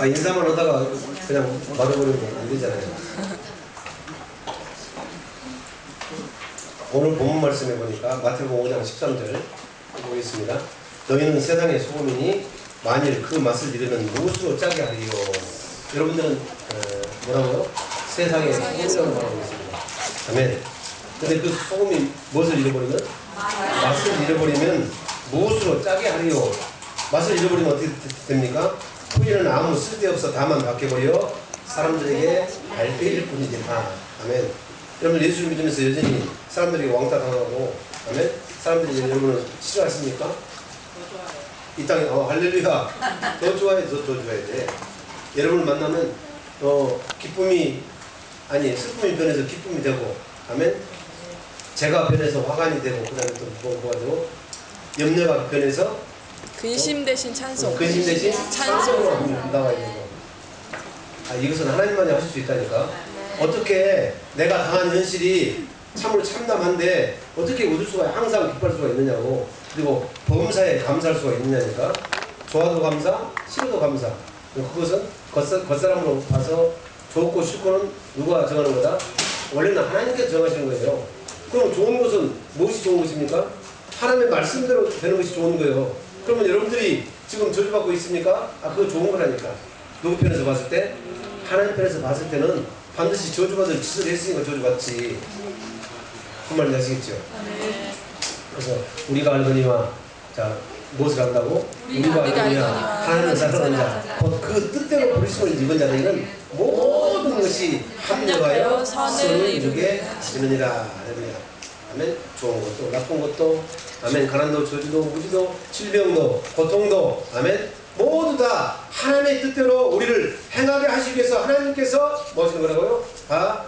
인사만 하다가 그냥 말해버리면 안 되잖아요. 오늘 본문 말씀해 보니까 마태복음 5장 13절 보겠습니다. 너희는 세상의 소금이니 만일 그 맛을 잃으면 무엇으로 짜게 하리요. 여러분들은 뭐라고요? 세상의 소금이라고 말하고 있습니다. 아멘. 근데 그 소금이 무엇을 잃어버리면? 맛을 잃어버리면 무엇으로 짜게 하리요. 맛을 잃어버리면 어떻게 됩니까? 후에는 아무 쓸데없어 다만 바뀌어버려 사람들에게 발빼일 뿐이지. 아멘. 여러분들 예수를 믿으면서 여전히 사람들에게 왕따 당하고, 아멘. 사람들이 여러분을 싫어하십니까? 이 땅에 할렐루야. 더 좋아해, 더 좋아야 돼. 여러분을 만나면 기쁨이 아니 슬픔이 변해서 기쁨이 되고, 아멘. 죄가 변해서 화관이 되고, 그 다음에 또 뭐가 되고, 염려가 변해서 근심 대신 찬송. 근심 대신 찬송으로 나와야 되고. 이것은 하나님만이 하실 수 있다니까. 어떻게 내가 당한 현실이 참으로 참담한데 어떻게 웃을 수가, 항상 기뻐할 수가 있느냐고. 그리고 범사에 감사할 수가 있느냐니까. 좋아도 감사, 싫어도 감사. 그것은 겉사람으로 봐서 좋고 싫고는 누가 정하는 거다? 원래는 하나님께서 정하시는 거예요. 그럼 좋은 것은 무엇이 좋은 것입니까? 하나님의 말씀대로 되는 것이 좋은 거예요. 그러면 여러분들이 지금 저주받고 있습니까? 그거 좋은 거라니까. 누구 편에서 봤을 때? 하나님 편에서 봤을 때는 반드시 저주받을 짓을 했으니까 저주받지. 그 말인지 아시겠죠? 그래서 우리가 알거니와, 자, 무엇을 안다고? 우리가 알거니와 하나님을 사랑하는 자, 그 뜻대로 부르심을 입은 자들은 모든 것이 합력하여 선을 이루게 하시느니라. 아멘. 좋은 것도 나쁜 것도, 아멘. 가난도 저주도 무지도 질병도 고통도, 아멘. 모두 다 하나님의 뜻대로 우리를 행하게 하시기 위해서 하나님께서 뭐 하시는 거라고요? 다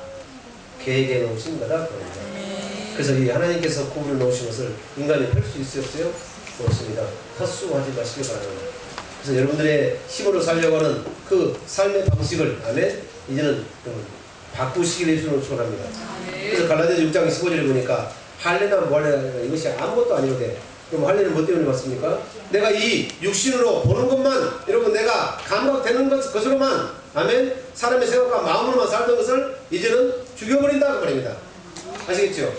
계획해 놓으신 거다. 그래서 이 하나님께서 구분해 놓으신 것을 인간이 펼 수 있어요? 없습니다. 헛수고하지 마시기 바랍니다. 그래서 여러분들의 힘으로 살려고 하는 그 삶의 방식을, 아멘, 이제는 바꾸시기를 예수님으로 축원합니다. 그래서 갈라디아서 6장 15절에 보니까 할례나 뭐 할례나 이것이 아무것도 아니거든. 그럼 할례는 뭐 때문에 받습니까? 내가 이 육신으로 보는 것만, 여러분 내가 감각되는 것으로만, 아멘, 사람의 생각과 마음으로만 살던 것을 이제는 죽여버린다 그 말입니다. 아시겠죠?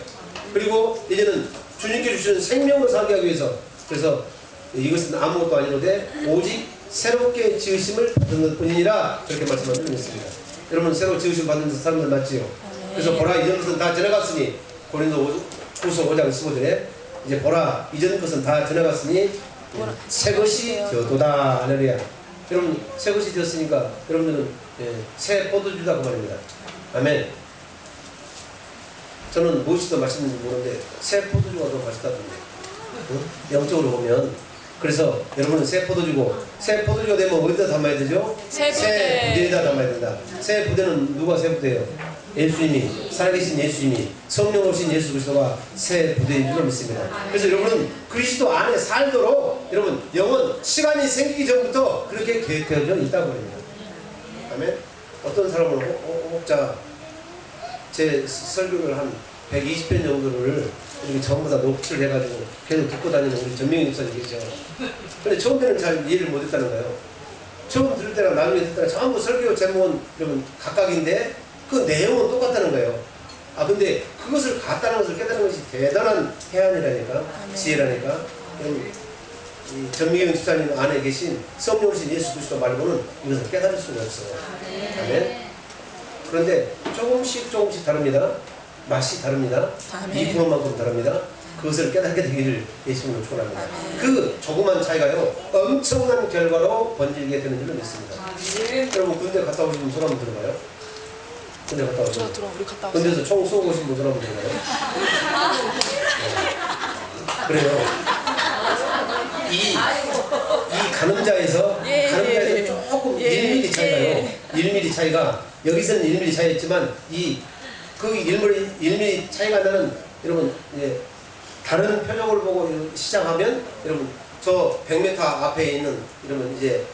그리고 이제는 주님께 주시는 생명으로 살게 하기 위해서, 그래서 이것은 아무것도 아니로되 오직 새롭게 지으심을 받은 것 뿐이니라, 그렇게 말씀을 드렸습니다. 여러분 새로 지으심 받은 사람들 맞지요? 그래서 보라 이전 것은 다 지나갔으니, 고린도후서 5장 15절에 이제 보라 이전 것은 다 지나갔으니 새 것이 되었도다. 할렐루야. 여러분 새 것이 되었으니까 여러분들은 새 포도주다 그 말입니다. 아멘. 저는 무엇이 더 맛있는지 모르는데 새 포도주가 더 맛있다던데, 영적으로 보면. 그래서 여러분은 새 포도주고, 새 포도주가 되면 어디다 담아야 되죠? 새 부대에다 담아야 된다. 새 부대는 누가 새 부대예요? 예수님이, 살아계신 예수님이, 성령 오신 예수 그리스도가 새 부대인 줄 믿습니다. 그래서 여러분은 그리스도 안에 살도록 여러분 영원 시간이 생기기 전부터 그렇게 계획되어져 있다고 합니다. 아멘. 어떤 사람은 혹자 제 설교를 한 120편 정도를 이렇게 전부 다 녹취를 해가지고 계속 듣고 다니는 우리 전명희 목사님 계시죠. 근데 처음에는 잘 이해를 못했다는 거예요. 처음 들을 때랑 나중에 듣을 때랑 전부 설교 제목은 여러분 각각인데 그 내용은 똑같다는 거예요. 근데 그것을 같다는 것을 깨달은 것이 대단한 해안이라니까, 지혜라니까. 이 전미경 집사님 안에 계신 성령이신 예수 그리스도 말고는 이것을 깨달을 수가 없어요. 아멘. 그런데 조금씩 다릅니다. 맛이 다릅니다. 2%만큼 다릅니다. 그것을 깨닫게 되기를 예수님으로 축원합니다. 그 조그만 차이가요 엄청난 결과로 번지게 되는 줄로 믿습니다. 여러분 군대 갔다 오신 분 손 한번 들어봐요. 군대 갔다 오신 분. 우리 갔다 군대에서 총 쏘고 오신 분 손 한번 들어봐요. 그래요. 이 가늠자에서 조금 1mm 차이가요. 1mm 차이가, 여기서는 1mm 차이였지만 그 1mm 차이가 나는, 여러분 다른 표적을 보고 시작하면 여러분 저 100m 앞에 있는 여러분 이제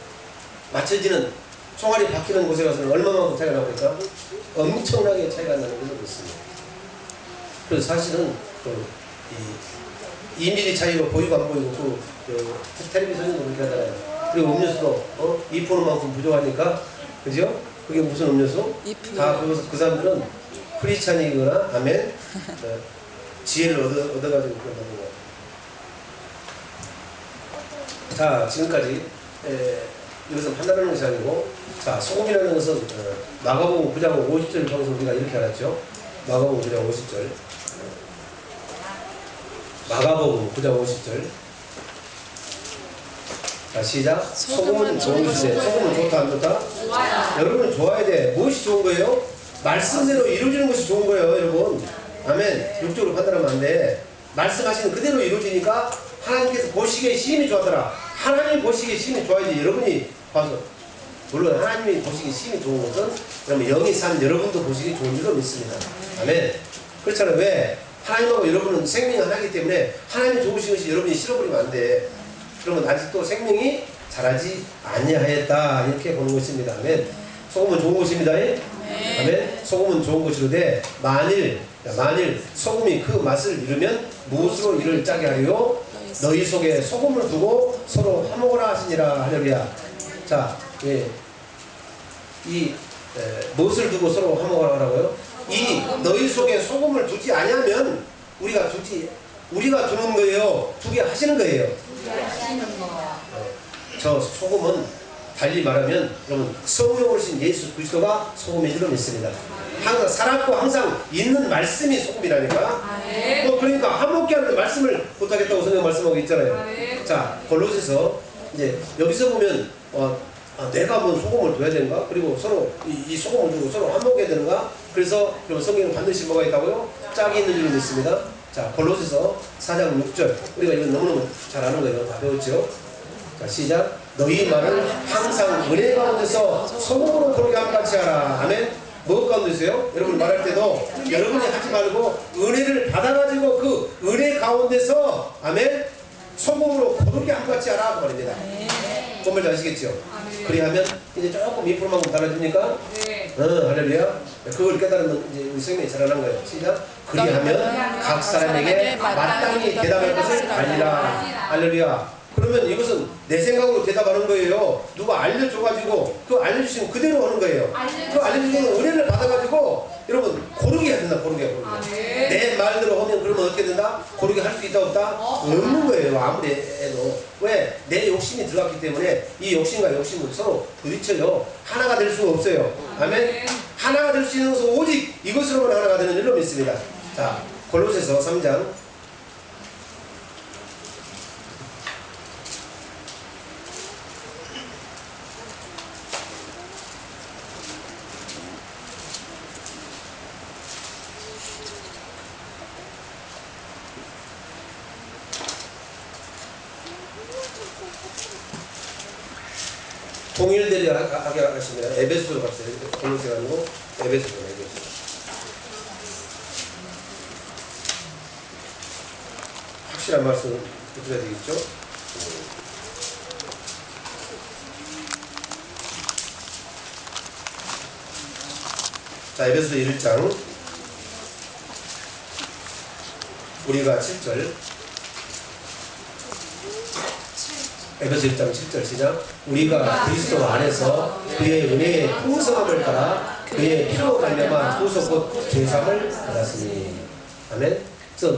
맞춰지는 총알이 박히는 곳에 가서는 얼마만큼 차이가 나니까 엄청나게 차이가 나는 것으로 있습니다. 그래서 사실은 이 2mm 차이로 보이고 안 보이고 그 텔레비전에도 그렇게 하잖아요. 그리고 음료수도 2%만큼 부족하니까, 그죠? 그게 무슨 음료수? 다 그 사람들은 크리스찬이거나 아멘 지혜를 얻어가지고 그런다는 거예요. 자, 지금까지 이것은 판단하는 것이 아니고, 자, 소금이라는 것은 마가복음 9장 50절 방송 우리가 이렇게 알았죠. 마가복음 9장 50절. 마가복음 9장 50절. 자, 시작. 소금은 좋은 것이래. 소금은 좋다 안 좋다? 좋아요. 여러분은 좋아야 돼. 무엇이 좋은 거예요? 말씀대로 이루어지는 것이 좋은 거예요, 여러분. 아멘. 육적으로 판단하면 안 돼. 말씀하시는 그대로 이루어지니까 하나님께서 보시기에 시인이 좋았더라. 하나님이 보시기에 시인이 좋아야지 여러분이 봐서. 물론 하나님이 보시기에 시인이 좋은 것은 그러면 영이 산 여러분도 보시기 좋은 줄로 믿습니다. 아멘. 그렇잖아요. 왜? 하나님하고 여러분은 생명이 하나이기 때문에 하나님이 좋으신 것이 여러분이 싫어버리면 안 돼. 그러면 아직도 생명이 자라지 아니하였다 이렇게 보는 것입니다. 아멘. 소금은 좋은 것입니다. 아멘. 소금은 좋은 것이로되 만일 소금이 그 맛을 잃으면 무엇으로 이를 짜게 하리요? 너희 속에 소금을 두고 서로 화목하라 하시니라. 할렐루야. 자, 무엇을 두고 서로 화목하라고요? 이 너희 속에 소금을 두지 아니하면 우리가 두는 거예요. 두게 하시는 거예요. 저 소금은 달리 말하면 여러분 성령으로 신 예수 그리스도가 소금인 줄로 믿습니다. 항상 살았고 항상 있는 말씀이 소금이라니까. 그러니까 화목케 하는 말씀을 못하겠다고 성경 말씀하고 있잖아요. 자, 골로새서 이제 여기서 보면 내가 뭐 소금을 둬야 되는가? 그리고 서로 이 소금을 두고 서로 화목해야 되는가? 그래서 여러분 성경은 반드시 뭐가 있다고요? 짝이 있는 줄로 믿습니다. 자, 골로새서 4장 6절. 우리가 이건 너무너무 잘 아는 거예요. 다 배웠죠? 자, 시작. 너희 말을 항상 은혜 가운데서 소금으로 고르게 함같이 하라. 아멘. 무엇 가운데서요? 여러분 말할 때도 여러분이 하지 말고 은혜를 받아가지고 그 은혜 가운데서 아멘. 소금으로 고르게 함같이 하라. 그 말입니다. 뭔 말인지 아시겠죠? 그리하면 이제 조금 2%만큼 달라집니까? 할렐루야. 그걸 깨달으면 이제 우리 생명이 자라난 거예요. 시작. 그리하면 각 사람에게 마땅히 대답할 것을 알리라. 할렐루야. 그러면 이것은 내 생각으로 대답하는 거예요. 누가 알려줘가지고 그 알려주시면 그대로 하는 거예요. 그 알려주시는 은혜를 받아가지고 여러분 고르게 해야 된다. 고르게. 내 말대로 하면 그러면 어떻게 된다? 고르게 할 수 있다 없다? 없는 거예요. 아무리 해도. 왜? 내 욕심이 들어갔기 때문에 이 욕심과 욕심을 서로 부딪혀요. 하나가 될 수가 없어요. 아멘. 하나가 될 수 있는 것은 오직 이것으로만 하나가 되는 줄로 믿습니다. 자, 골로새서 3장 통일되려 하게 하십니다. 에베소로 갑시다. 골로새가 아니고 에베소로. 확실한 말씀 드려야 되겠죠? 자, 에베소 1장 우리가 7절 에베소 1장 7절 시작. 우리가 그리스도 안에서 그의 은혜의 풍성함을 따라 그의 피로 말미암아 구속 곧 죄사함을 받았으니. 아멘. 그래서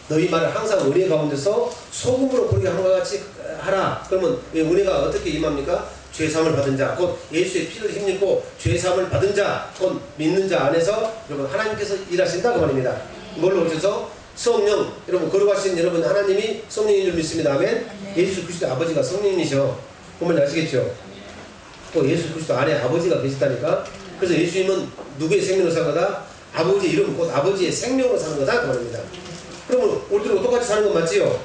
너희 말을 항상 은혜 가운데서 소금으로 고르게 하는 것 같이 하라. 그러면 은혜가 어떻게 임합니까? 죄사함을 받은 자, 곧 예수의 피를 힘입고 죄사함을 받은 자, 곧 믿는 자 안에서 여러분 하나님께서 일하신다 그 말입니다. 뭘로 오셔서? 성령. 여러분 거룩하신 여러분 하나님이 성령인 줄 믿습니다. 아멘. 예수 그리스도 아버지가 성령이셔. 보면 아시겠죠? 또 예수 그리스도 안에 아버지가 계시다니까. 그래서 예수님은 누구의 생명으로 사는 거다? 아버지의 이름 곧 아버지의 생명으로 사는 거다 그 말입니다. 그러면 우리도 똑같이 사는 건 맞지요?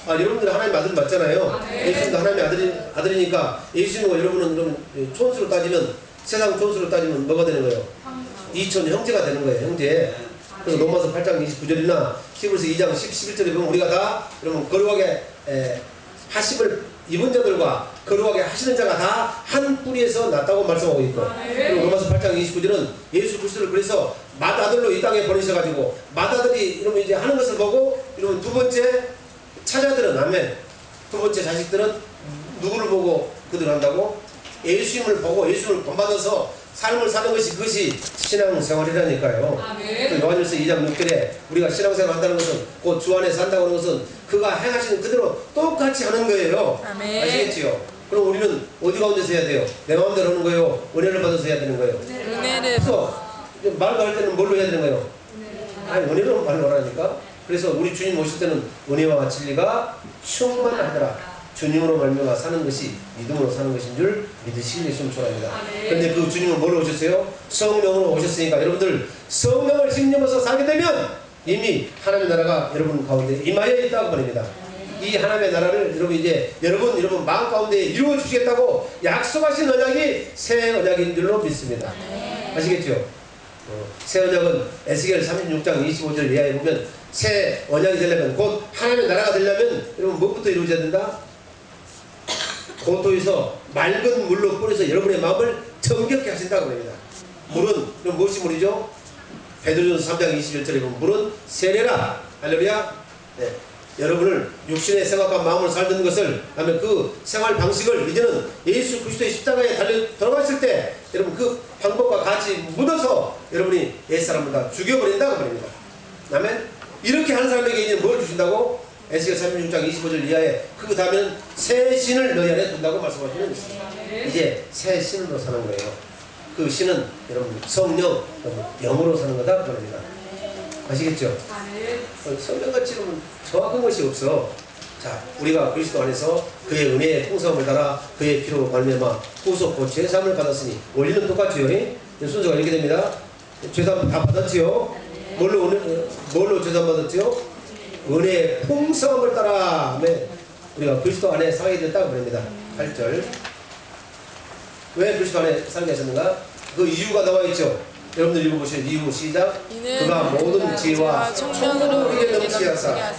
여러분들 하나님 아들 맞잖아요. 예수님도 하나님의 아들이니까 예수님과 여러분은 촌수로 따지면 세상 촌수로 따지면 뭐가 되는 거예요? 이촌 형제가 되는 거예요. 형제. 그래서 로마서 8장 29절이나 히브리서 2장 11절에 보면 우리가 다 여러분 거룩하게 하심을 입은 자들과 거룩하게 하시는 자가 다 한 뿌리에서 났다고 말씀하고 있고, 그리고 로마서 8장 29절은 예수 그리스도를 그래서 맏아들로 이 땅에 보내셔가지고 맏아들이 여러분 이제 하는 것을 보고 여러분 두 번째 차자들은 아멘. 두 번째 자식들은 누구를 보고 그들 한다고? 예수님을 보고 예수님을 본받아서 삶을 사는 것이 그것이 신앙생활이라니까요. 그 요한일서 2장 6절에 우리가 신앙생활 한다는 것은 곧 주 안에 산다고 하는 것은 그가 행하시는 그대로 똑같이 하는 거예요. 아멘. 아시겠지요? 그럼 우리는 어디 가운데서 해야 돼요? 내 마음대로 하는 거예요? 은혜를 받아서 해야 되는 거예요? 은혜를 그래서 말을 할 때는 뭘로 해야 되는 거예요? 아니 은혜로 말을 하라니까. 그래서 우리 주님 오실 때는 은혜와 진리가 충만하더라. 주님으로 말미암아 사는 것이 믿음으로 사는 것인 줄 믿으시길 예수님 축원합니다. 그런데 그 주님은 뭘로 오셨어요? 성령으로 오셨으니까 여러분들 성령을 신념해서 살게 되면 이미 하나님의 나라가 여러분 가운데 임하여 있다고 말입니다. 이 하나님의 나라를 여러분 마음 가운데 이루어 주시겠다고 약속하신 언약이 새 언약인 줄로 믿습니다. 아시겠죠? 새 언약은 에스겔 36장 25절 이하에 보면 새 언약이 되려면 곧 하나님의 나라가 되려면 여러분 무엇부터 이루어져야 된다? 고토에서 맑은 물로 뿌려서 여러분의 마음을 정결케 하신다고 합니다. 물은 그럼 무엇이 물이죠? 베드로전서 3장 21절에 보면 물은 세례라. 할렐루야. 네. 여러분을 육신의 생각과 마음으로 살던 것을 하면 그 생활 방식을 이제는 예수 그리스도의 십자가에 달려 돌아갔을 때 여러분 그 방법과 같이 묻어서 여러분이 옛사람을 다 죽여버린다고 말입니다. 아멘. 이렇게 하는 사람에게 이제 뭘 주신다고? 에스겔 36장 25절 이하에 그 다음에는 새 신을 너희 안에 둔다고 말씀하시는 것입니다. 이제 새 신으로 사는 거예요. 그 신은 여러분 성령, 영으로 사는 거다 그 말입니다. 아시겠죠? 성령같이 정확한 것이 없어. 자, 우리가 그리스도 안에서 그의 은혜의 풍성함을 따라 그의 피로 말미암아 구속 곧 죄사함을 받았으니 원리는 똑같지요. 순서가 이렇게 됩니다. 죄사함 다 받았지요. 뭘로 죄사함 받았지요? 은혜의 풍성함을 따라 우리가 그리스도 안에 살게 됐다고 합니다. 8절. 왜 그리스도 안에 살게 하셨는가? 그 이유가 나와 있죠. 여러분들 읽어보시죠. 이유 시작. 그가 모든 지혜와 총명으로 우리에게 넘치게 하사.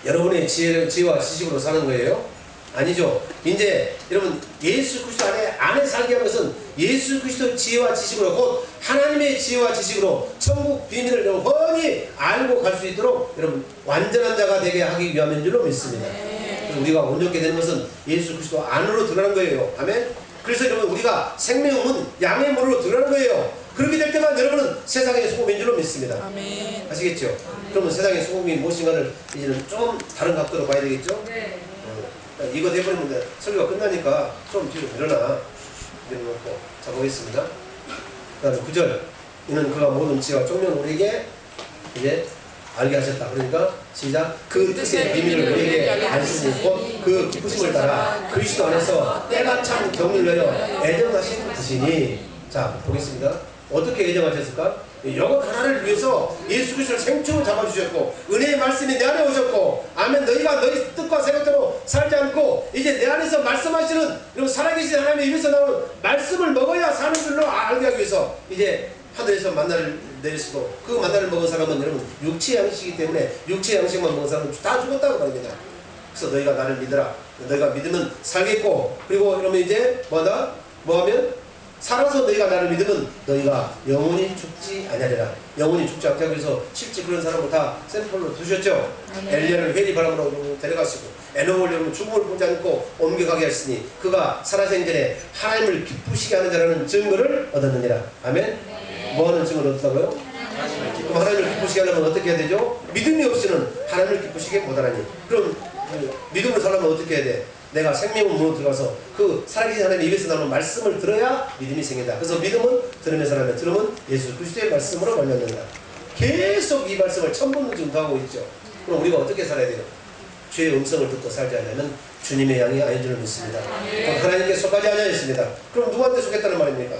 여러분의 지혜와 지식으로 사는 거예요? 아니죠. 이제 여러분 예수 그리스도 안에 살게 하는 것은 예수 그리스도 지혜와 지식으로 곧 하나님의 지혜와 지식으로 천국 비밀을 여러분 훤히 알고 갈 수 있도록 여러분 완전한 자가 되게 하기 위함인 줄로 믿습니다. 우리가 온전케 되는 것은 예수 그리스도 안으로 들어가는 거예요. 아멘. 그래서 여러분 우리가 생명은 양의 물로 들어가는 거예요. 그렇게 될 때만 여러분은 세상의 소금인 줄로 믿습니다. 아멘. 아시겠죠? 그러면 세상의 소금이 무엇인가를 이제는 좀 다른 각도로 봐야 되겠죠? 네. 이거 돼버리면 설교가 끝나니까 좀 뒤로 밀어놓고 자 보겠습니다. 그 다음에 9절 이는 그가 모든 지혜와 총명을 우리에게 이제 알게 하셨다. 그러니까 시작. 그 뜻의 비밀을 우리에게 알수니 곧 그 기쁘심을 따라 그리스도 안에서 때가 참 경륜하여 애정하신 뜻이니. 자 보겠습니다. 어떻게 애정하셨을까? 영혼 하나를 위해서 예수 그리스도를 생충을 잡아주셨고 은혜의 말씀이 내 안에 오셨고 아멘. 너희가 너희 뜻과 생각대로 살지 않고 이제 내 안에서 말씀하시는 이런 살아계신 하나님의 입에서 나오는 말씀을 먹어야 사는 줄로 알게 하기 위해서 이제 하늘에서 만나를 내리시고 그 만나를 먹은 사람은 여러분 육체 양식이기 때문에 육체 양식만 먹은 사람은 다 죽었다고 말입니다. 그래서 너희가 나를 믿으라. 너희가 믿으면 살겠고 그리고 이러면 이제 뭐하면 살아서 너희가 나를 믿으면 너희가 영원히 죽지 아니하리라. 영원히 죽지 않게 하기 위해서 실제 그런 사람을 다 샘플로 두셨죠. 엘리야를 회리 바람으로 데려가시고 에녹을 여러분 죽음을 보지 않고 옮겨가게 하시니 그가 살아생 전에 하나님을 기쁘시게 하는 자라는 증거를 얻었느니라. 아멘. 뭐하는 증거를 얻었다고요? 그럼 하나님을 기쁘시게 하려면 어떻게 해야 되죠? 믿음이 없이는 하나님을 기쁘시게 못하나니. 그럼 믿음으로 살려면 어떻게 해야 돼? 내가 생명으로 들어가서 그 살아계신 하나님의 입에서 나오는 말씀을 들어야 믿음이 생긴다. 그래서 믿음은 들으면 사람이 들으면 예수 그리스도의 말씀으로 말미암는다. 계속 이 말씀을 천번을 증거하고 있죠. 그럼 우리가 어떻게 살아야 돼요? 주의 음성을 듣고 살지 않으면 주님의 양이 아닌 줄 믿습니다. 하나님께 속하지 아니하였습니다. 그럼 누구한테 속했다는 말입니까?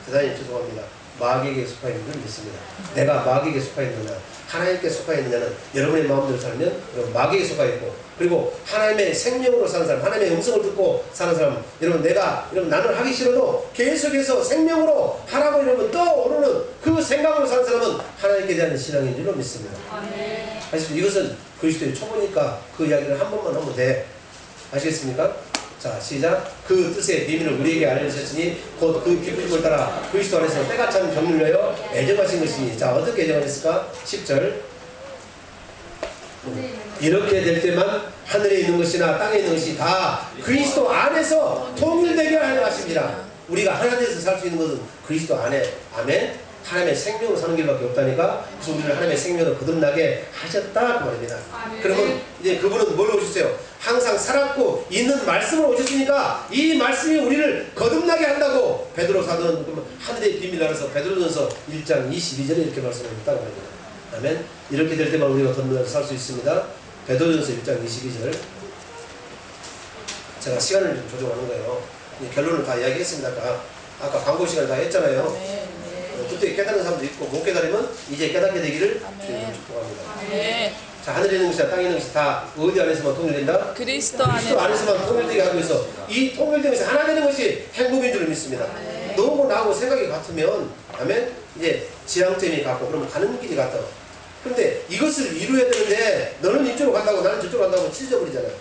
대단히 죄송합니다. 마귀에게 속하 있는 줄 믿습니다. 내가 마귀에게 속하 있느냐 하나님께 속하 있느냐는 여러분의 마음대로 살면 여러분 마귀에게 속하 있고 그리고 하나님의 생명으로 사는 사람 하나님의 음성을 듣고 사는 사람 여러분 나는 하기 싫어도 계속해서 생명으로 하라고 여러분 떠오르는 그 생각으로 사는 사람은 하나님께 대한 신앙인 줄로 믿습니다. 아시죠? 이것은 그리스도의 초보니까 그 이야기를 한 번만 하면 돼. 아시겠습니까? 자 시작. 그 뜻의 비밀을 우리에게 알려주셨으니 곧 그 기쁘심을 따라 그리스도 안에서 때가 참 경륜하여 애정하신 것이니. 자 어떻게 애정하셨을까? 10절 이렇게 될 때만 하늘에 있는 것이나 땅에 있는 것이 다 그리스도 안에서 통일되게 하려 하십니다. 우리가 하나님에서 살 수 있는 것은 그리스도 안에, 아멘. 하나님의 생명으로 사는 길밖에 없다니까. 그래서 우리를 하나님의 생명으로 거듭나게 하셨다 그 말입니다. 그러면 이제 그분은 뭘로 오셨어요? 항상 살았고 있는 말씀으로 오셨으니까 이 말씀이 우리를 거듭나게 한다고 베드로 사도는 하늘의 비밀 안에서 베드로전서 1장 22절에 이렇게 말씀하셨다고 합니다. 아멘. 이렇게 될 때만 우리가 거듭나서 살 수 있습니다. 베드로전서 1장 22절. 제가 시간을 좀 조정하는 거예요. 결론을 다 이야기했습니다. 아까 광고 시간 다 했잖아요. 그때 깨닫는 사람도 있고 못 깨달으면 이제 깨닫게 되기를 주님으로 축복합니다. 자, 하늘에 있는 것이나 땅에 있는 것이 다 어디 안에서만 통일된다? 그리스도 안에서만 통일되게 하기 위해서 이 통일된 것이 하나 되는 것이 행복인 줄 믿습니다. 너하고 나하고 생각이 같으면 아멘? 이제 지향점이 같고 그러면 가는 길이 같다. 그런데 이것을 이루어야 되는데 너는 이쪽으로 간다고 나는 저쪽으로 간다고 찢어버리잖아요.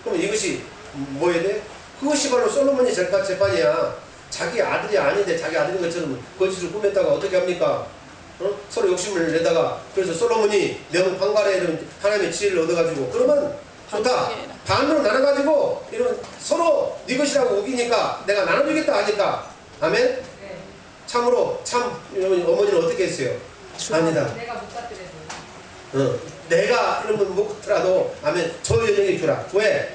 그러면 이것이 뭐 해야 돼? 그것이 바로 솔로몬이 재판이야. 자기 아들이 아닌데 자기 아들인 것처럼 거짓을 꾸몄다가 어떻게 합니까? 서로 욕심을 내다가 그래서 솔로몬이 명 판관에 이런 하나님의 지혜를 얻어가지고 그러면 좋다. 반으로 나눠가지고 이런 서로 네 것이라고 우기니까 내가 나눠주겠다 하니까 아멘? 참으로 참 어머니는 어떻게 했어요? 아니다. 내가 못 갖더라도. 내가 이런 건 못 갖더라도 아멘 저 여정에 주라. 왜?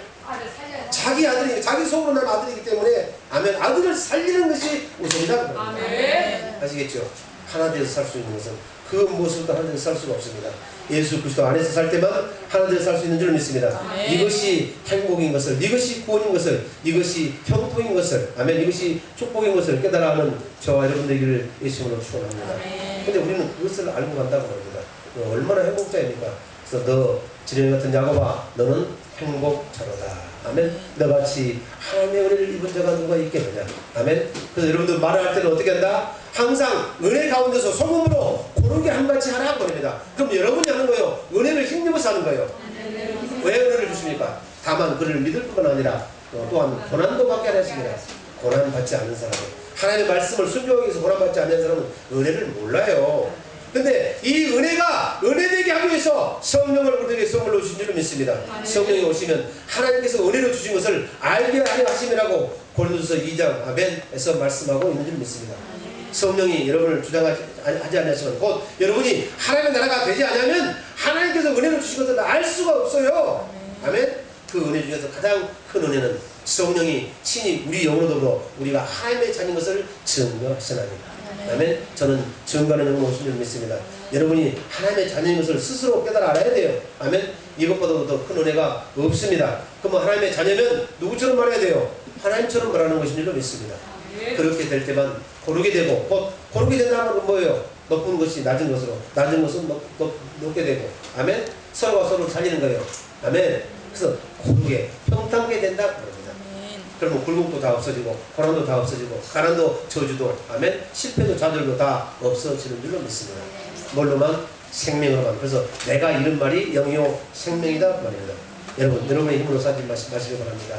자기 아들이 자기 속으로 난 아들이기 때문에 아멘 아들을 살리는 것이 우선이다. 아멘. 아시겠죠? 하나 되어서 살 수 있는 것은 그 모습도 하나 되어서 살 수가 없습니다. 예수 그리스도 안에서 살 때만 하나 되어서 살 수 있는 줄 믿습니다. 아멘. 이것이 행복인 것을, 이것이 구원인 것을, 이것이 형통인 것을, 아멘, 이것이 축복인 것을 깨달아하는 저와 여러분 되기를 예수님으로 축원합니다. 근데 우리는 그것을 알고 간다고 합니다. 얼마나 행복자입니까? 그래서 너 지렁이 같은 야곱아 너는 행복자로다. 아멘. 너같이 하나님의 은혜를 입은 자가 누가 있겠느냐. 아멘. 그래서 여러분들 말을 할 때는 어떻게 한다? 항상 은혜 가운데서 소금으로 고르게 한같이 하라 겁니다. 그럼 여러분이 하는 거예요. 은혜를 힘입어서 하는 거예요. 왜 은혜를 주십니까? 다만 그를 믿을 뿐만 아니라 또한 고난도 받게 하십니다. 고난 받지 않는 사람은 하나님의 말씀을 순종하기 위해서 고난 받지 않는 사람은 은혜를 몰라요. 근데 이 은혜가 은혜되게 하기 위해서 성령을 우리에게 선물로 주신 줄을 믿습니다. 성령이 오시면 하나님께서 은혜로 주신 것을 알게 하려 하심이라고 고린도서 2장 아멘에서 말씀하고 있는 줄 믿습니다. 성령이 여러분을 주장하지 않으시면 곧 여러분이 하나님의 나라가 되지 않으면 하나님께서 은혜로 주신 것을 알 수가 없어요. 아멘. 그 은혜 중에서 가장 큰 은혜는 성령이 친히 우리 영으로 더불어 우리가 하나님의 자녀인 것을 증거하시나니. 아멘. 저는 증거하는 영으로 오신 줄 믿습니다. 여러분이 하나님의 자녀인 것을 스스로 깨달아 알아야 돼요. 아멘. 이것보다도 더 큰 은혜가 없습니다. 그러면 하나님의 자녀면 누구처럼 말해야 돼요? 하나님처럼 말하는 것인 줄로 믿습니다. 그렇게 될 때만 고르게 되고 곧 고르게 된다는 뭐예요? 높은 것이 낮은 것으로 낮은 것은 높게 되고 아멘. 서로가 서로를 살리는 거예요. 아멘. 그래서 고르게 평탄하게 된다 그럽니다. 그러면 굴곡도 다 없어지고 고난도 다 없어지고 가난도 저주도 아멘 실패도 좌절도 다 없어지는 줄로 믿습니다. 뭘로만? 생명으로만. 그래서 내가 이런 말이 영이요 생명이다 말입니다. 여러분 여러분의 힘으로 살지 마시기 바랍니다.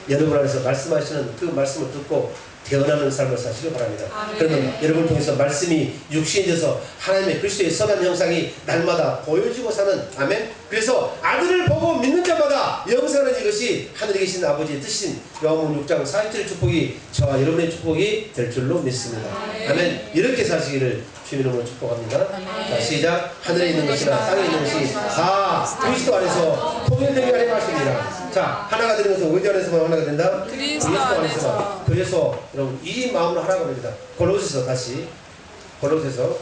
여러분 안에서 말씀하시는 그 말씀을 듣고 태어나는 삶을 사시기 바랍니다. 그러면 여러분 통해서 말씀이 육신이 돼서 하나님의 그리스도의 선한 형상이 날마다 보여지고 사는 아멘. 그래서 아들을 보고 믿는 자마다 영생하는 이것이 하늘에 계신 아버지의 뜻인 요한복음 6장 40절 축복이 저와 여러분의 축복이 될 줄로 믿습니다. 아멘. 이렇게 사시기를 주님 이름으로 축복합니다. 자, 시작. 하늘에 있는 것이나 땅에 있는 것이 다 그리스도 안에서 통일되게 하려 하십니다. 자, 하나가 되는 것은 어디 안에서만 하나가 된다? 그리스도 안에서. 그래서 여러분 이 마음으로 하라고 합니다. 골로새서 다시 골로새서